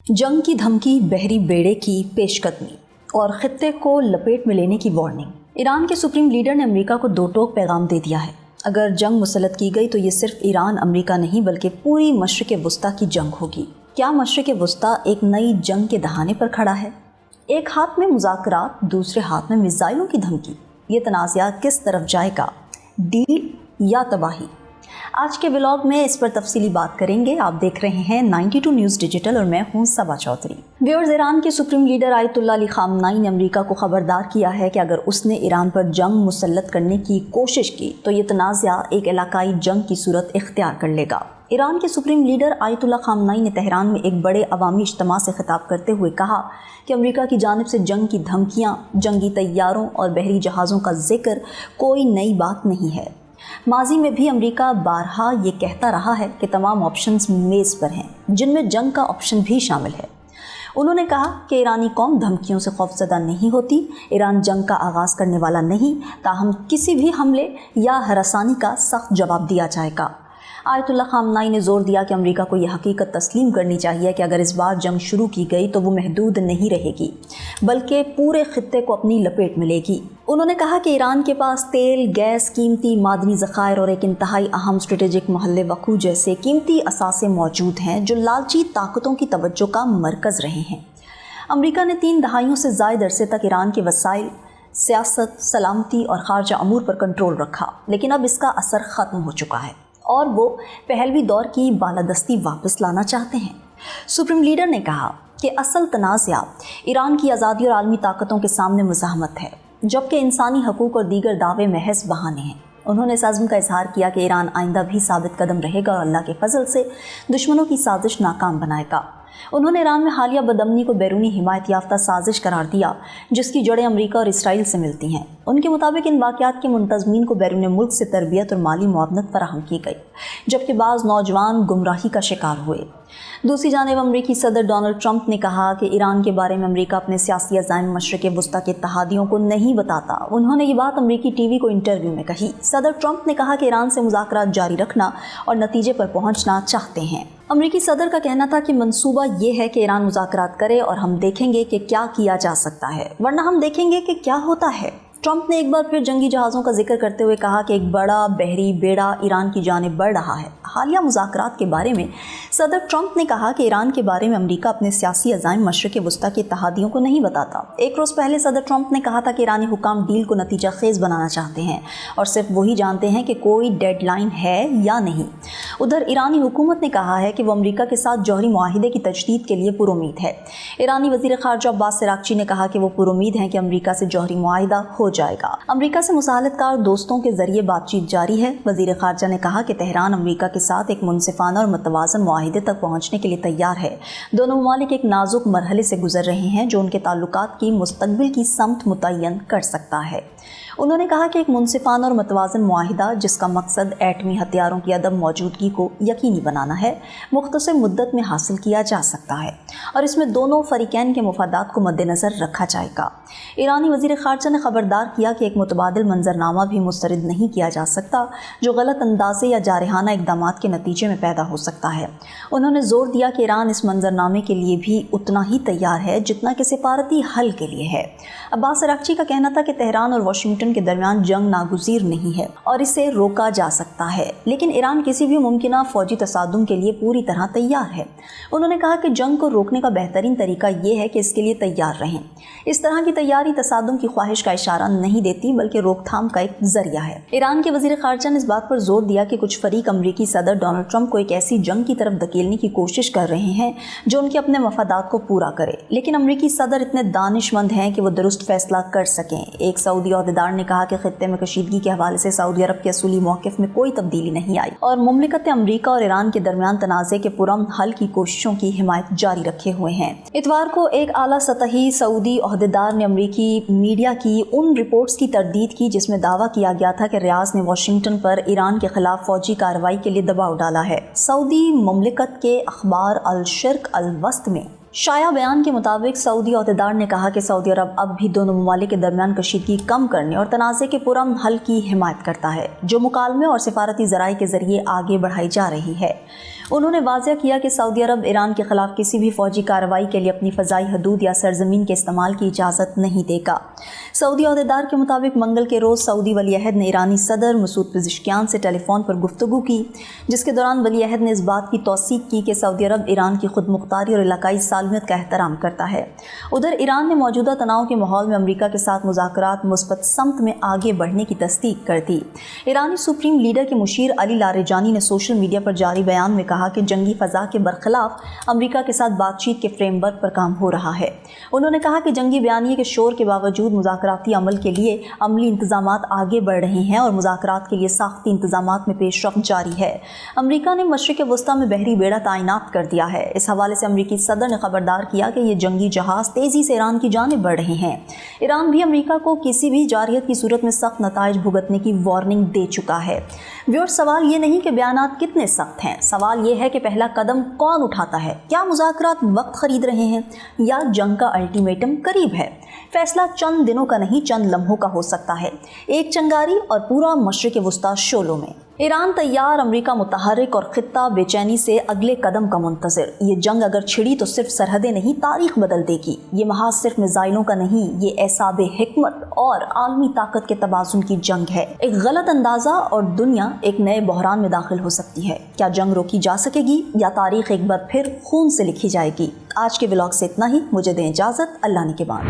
जंग की धमकी, बहरी बेड़े की पेशकदमी और खित्ते को लपेट में लेने की वार्निंग। ईरान के सुप्रीम लीडर ने अमेरिका को दो टोक पैगाम दे दिया है। अगर जंग मुसल्लत की गई तो ये सिर्फ ईरान अमेरिका नहीं बल्कि पूरी मशरिक़ वुस्ता की जंग होगी। क्या मशरिक़ वुस्ता एक नई जंग के दहाने पर खड़ा है? एक हाथ में मुज़ाकरात, दूसरे हाथ में मिसाइलों की धमकी। ये तनाज़ा किस तरफ जाएगा, डील या तबाही? आज के व्लॉग में इस पर तफसीली बात करेंगे। आप देख रहे हैं 92 न्यूज़ डिजिटल और मैं हूं सबा चौधरी। व्यूअर्स, ईरान के सुप्रीम लीडर आयतुल्लाह अली ख़ामनेई ने अमेरिका को खबरदार किया है कि अगर उसने ईरान पर जंग मुसल्लत करने की कोशिश की तो ये तनाज़ा एक इलाकाई जंग की सूरत इख्तियार कर लेगा। ईरान के सुप्रीम लीडर आयतुल्लाह ख़ामनेई ने तेहरान में एक बड़े अवामी इज्तिमा से खिताब करते हुए कहा कि अमेरिका की जानिब से जंग की धमकियाँ, जंगी तैयारों और बहरी जहाज़ों का जिक्र कोई नई बात नहीं है। माजी में भी अमेरिका बारहा ये कहता रहा है कि तमाम ऑप्शंस मेज़ पर हैं, जिनमें जंग का ऑप्शन भी शामिल है। उन्होंने कहा कि ईरानी कौम धमकियों से खौफज़दा नहीं होती, ईरान जंग का आगाज़ करने वाला नहीं, ताहम किसी भी हमले या हरासानी का सख्त जवाब दिया जाएगा। आयतुल्लाह ख़ामनेई ने जोर दिया कि अमेरिका को यह हकीकत तस्लीम करनी चाहिए कि अगर इस बार जंग शुरू की गई तो वो महदूद नहीं रहेगी बल्कि पूरे खित्ते को अपनी लपेट में लेगी। उन्होंने कहा कि ईरान के पास तेल, गैस, कीमती मादनी ज़खायर और एक इंतहाई अहम स्ट्रेटेजिक महल वक़ू जैसे कीमती असासे मौजूद हैं जो लालची ताकतों की तवज्जो का मरकज़ रहे हैं। अमेरिका ने 3 दहाइयों से ज़ायद अरसे तक ईरान के वसाइल, सियासत, सलामती और ख़ारजा अमूर पर कंट्रोल रखा, लेकिन अब इसका असर ख़त्म हो चुका है और वो पहलवी दौर की बालादस्ती वापस लाना चाहते हैं। सुप्रीम लीडर ने कहा कि असल तनाज़ा ईरान की आज़ादी और आलमी ताकतों के सामने मुज़ाहमत है, जबकि इंसानी हकूक़ और दीगर दावे महज बहाने हैं। उन्होंने इस अज़्म का इजहार किया कि ईरान आइंदा भी साबित कदम रहेगा और अल्लाह के फजल से दुश्मनों की साजिश नाकाम बनाएगा। उन्होंने ईरान में हालिया बदअमनी को बैरूनी हिमायत याफ्ता साजिश करार दिया, जिसकी जड़ें अमेरिका और इसराइल से मिलती हैं। उनके मुताबिक इन वाक़यात के मुंतज़मीन को बैरून मुल्क से तरबियत और माली मुआवनत फराहम की गई, जबकि बाज़ नौजवान गुमराही का शिकार हुए। दूसरी जानिब अमरीकी सदर डोनाल्ड ट्रंप ने कहा कि ईरान के बारे में अमेरिका अपने सियासी अज़ाइम मशरिक़ वुस्ता के इत्तेहादियों को नहीं बताता। उन्होंने ये बात अमरीकी टीवी को इंटरव्यू में कही। सदर ट्रंप ने कहा कि ईरान से मुज़ाकरात जारी रखना और नतीजे पर पहुंचना चाहते हैं। अमरीकी सदर का कहना था कि मंसूबा ये है कि ईरान मुज़ाकरात करे और हम देखेंगे कि क्या किया जा सकता है, वरना हम देखेंगे कि क्या होता है। ट्रंप ने एक बार फिर जंगी जहाज़ों का जिक्र करते हुए कहा कि एक बड़ा बहरी बेड़ा ईरान की जानिब बढ़ रहा है। हालिया मुज़ाकरात के बारे में सदर ट्रंप ने कहा कि ईरान के बारे में अमेरिका अपने सियासी अज़ाइम मशरिक़ वुस्ता के इत्तेहादियों को नहीं बताता। एक रोज़ पहले सदर ट्रंप ने कहा था कि ईरानी हुकाम डील को नतीजा खेज़ बनाना चाहते हैं और सिर्फ वही जानते हैं कि कोई डेडलाइन है या नहीं। उधर ईरानी हुकूमत ने कहा है कि वो अमेरिका के साथ जौहरी मुआहिदे की तजदीद के लिए पुरुमीद है। ईरानी वज़ीर ख़ारजा अब्बास अराग़ची ने कहा कि वो पुरुमीद हैं कि अमेरिका से जौहरी मुआहिदा हो जाएगा। अमेरिका से मुसालतकार दोस्तों के जरिए बातचीत जारी है। वज़ीर ख़ारजा ने कहा कि तेहरान अमेरिका के साथ एक मुनसिफाना और मुतवाज़न मुआहिदे तक पहुँचने के लिए तैयार है। दोनों ममालिक एक नाजुक मरहले से गुजर रहे हैं जो उनके ताल्लुकात की मुस्तक़बिल की समत मुतय्यन कर सकता है। उन्होंने कहा कि एक मुनसिफाना और मुतवाज़न मुआहिदा जिसका मकसद एटमी हथियारों की अदम मौजूदगी को यकीनी बनाना है, मुख्तसर मुद्दत में हासिल किया जा सकता है और इसमें दोनों फ़रीक़ैन के मफादात को मद्देनज़र रखा जाएगा। ईरानी वज़ीर ख़ारजा ने ख़बरदार किया कि एक मुतबादिल मंजरनामा भी मुस्तरद नहीं किया जा सकता जो गलत अंदाज़े या जारहाना इक़दामात के नतीजे में पैदा हो सकता है। उन्होंने ज़ोर दिया कि ईरान इस मंजरनामे के लिए भी उतना ही तैयार है जितना कि सिफारती हल के लिए है। अब्बास अराग़ची का कहना था कि तेहरान और वाशिंगटन के दरमियान जंग नागुज़ीर नहीं है और इसे रोका जा सकता है, लेकिन ईरान किसी भी मुमकिना फ़ौजी तसादुम के लिए पूरी तरह तैयार है। उन्होंने कहा कि जंग को रोकने का बेहतरीन तरीका ये है कि इसके लिए तैयार रहें। इस तरह की तैयारी तसादुम की ख्वाहिश का इशारा नहीं देती बल्कि रोकथाम का एक जरिया है। ईरान के वज़ीर ख़ारजा ने इस बात पर जोर दिया कि कुछ फ़रीक अमरीकी सदर डोनाल्ड ट्रंप को एक ऐसी जंग की तरफ धकेलने की कोशिश कर रहे हैं जो उनके अपने मफादात को पूरा करे, लेकिन अमरीकी सदर इतने दानिशमंद हैं कि वो दुरुस्त फैसला कर सकें। एक सऊदी अहदेदार ने कहा कि खित्ते में कशीदगी के हवाले से सऊदी अरब के असूली मौक़िफ़ में कोई तब्दीली नहीं आई और मुमलिकत अमरीका और ईरान के दरमियान तनाज़े के पुरअमन हल की कोशिशों की हिमायत जारी रखे हुए हैं। इतवार को एक आला सतही सऊदी अहदेदार ने अमरीकी मीडिया की उन रिपोर्ट्स की तरदीद की जिसमें दावा किया गया था कि रियाज ने वाशिंगटन पर ईरान के खिलाफ फौजी कार्रवाई के लिए दबाव डाला है। सऊदी मुमलिकत के अखबार अल शर्क अल वस्त में شائع بیان کے مطابق سعودی عہدیدار نے کہا کہ سعودی عرب اب بھی دونوں ممالک کے درمیان کشیدگی کم کرنے اور تنازع کے پرامن حل کی حمایت کرتا ہے، جو مکالمے اور سفارتی ذرائع کے ذریعے آگے بڑھائی جا رہی ہے۔ انہوں نے واضح کیا کہ سعودی عرب ایران کے خلاف کسی بھی فوجی کارروائی کے لیے اپنی فضائی حدود یا سرزمین کے استعمال کی اجازت نہیں دے گا۔ سعودی عہدیدار کے مطابق منگل کے روز سعودی ولی عہد نے ایرانی صدر مسعود پزشکیان سے ٹیلی فون پر گفتگو کی، جس کے دوران ولی عہد نے اس بات کی توثیق کی کہ سعودی عرب ایران کی خود مختاری اور علاقائی سالمیت کا احترام کرتا ہے۔ ادھر ایران نے موجودہ تناؤ کے ماحول میں امریکہ کے ساتھ مذاکرات مثبت سمت میں آگے بڑھنے کی تصدیق کر دی۔ ایرانی سپریم لیڈر کے مشیر علی لاریجانی نے سوشل میڈیا پر جاری بیان میں کہا کہ جنگی فضا کے برخلاف امریکہ کے ساتھ بات چیت کے فریم ورک پر کام ہو رہا ہے۔ انہوں نے کہا کہ جنگی بیانیے کے شور کے باوجود مذاکراتی عمل کے لیے عملی انتظامات آگے بڑھ رہے ہیں اور مذاکرات کے لیے ساختی انتظامات میں پیش رفت جاری ہے۔ امریکہ نے مشرق وسطیٰ میں بحری بیڑا تعینات کر دیا ہے۔ اس حوالے سے امریکی صدر نے خبردار کیا کہ یہ جنگی جہاز تیزی سے ایران کی جانب بڑھ رہے ہیں۔ ایران بھی امریکہ کو کسی بھی جارحیت کی صورت میں سخت نتائج بھگتنے کی وارننگ دے چکا ہے۔ ویور، سوال یہ نہیں کہ بیانات کتنے سخت ہیں، سوال یہ ہے کہ پہلا قدم کون اٹھاتا ہے؟ کیا مذاکرات وقت خرید رہے ہیں یا جنگ کا الٹیمیٹم قریب ہے؟ فیصلہ چند دنوں کا نہیں، چند لمحوں کا ہو سکتا ہے، ایک چنگاری اور پورا مشرق وسطیٰ شعلوں میں۔ ایران تیار، امریکہ متحرک اور خطہ بے چینی سے اگلے قدم کا منتظر۔ یہ جنگ اگر چھڑی تو صرف سرحدیں نہیں، تاریخ بدل دے گی۔ یہ محاذ صرف میزائلوں کا نہیں، یہ اعصاب حکمت اور عالمی طاقت کے توازن کی جنگ ہے۔ ایک غلط اندازہ اور دنیا ایک نئے بحران میں داخل ہو سکتی ہے۔ کیا جنگ روکی جا سکے گی یا تاریخ ایک بار پھر خون سے لکھی جائے گی؟ آج کے ولاگ سے اتنا ہی، مجھے دیں اجازت، اللہ نگہبان۔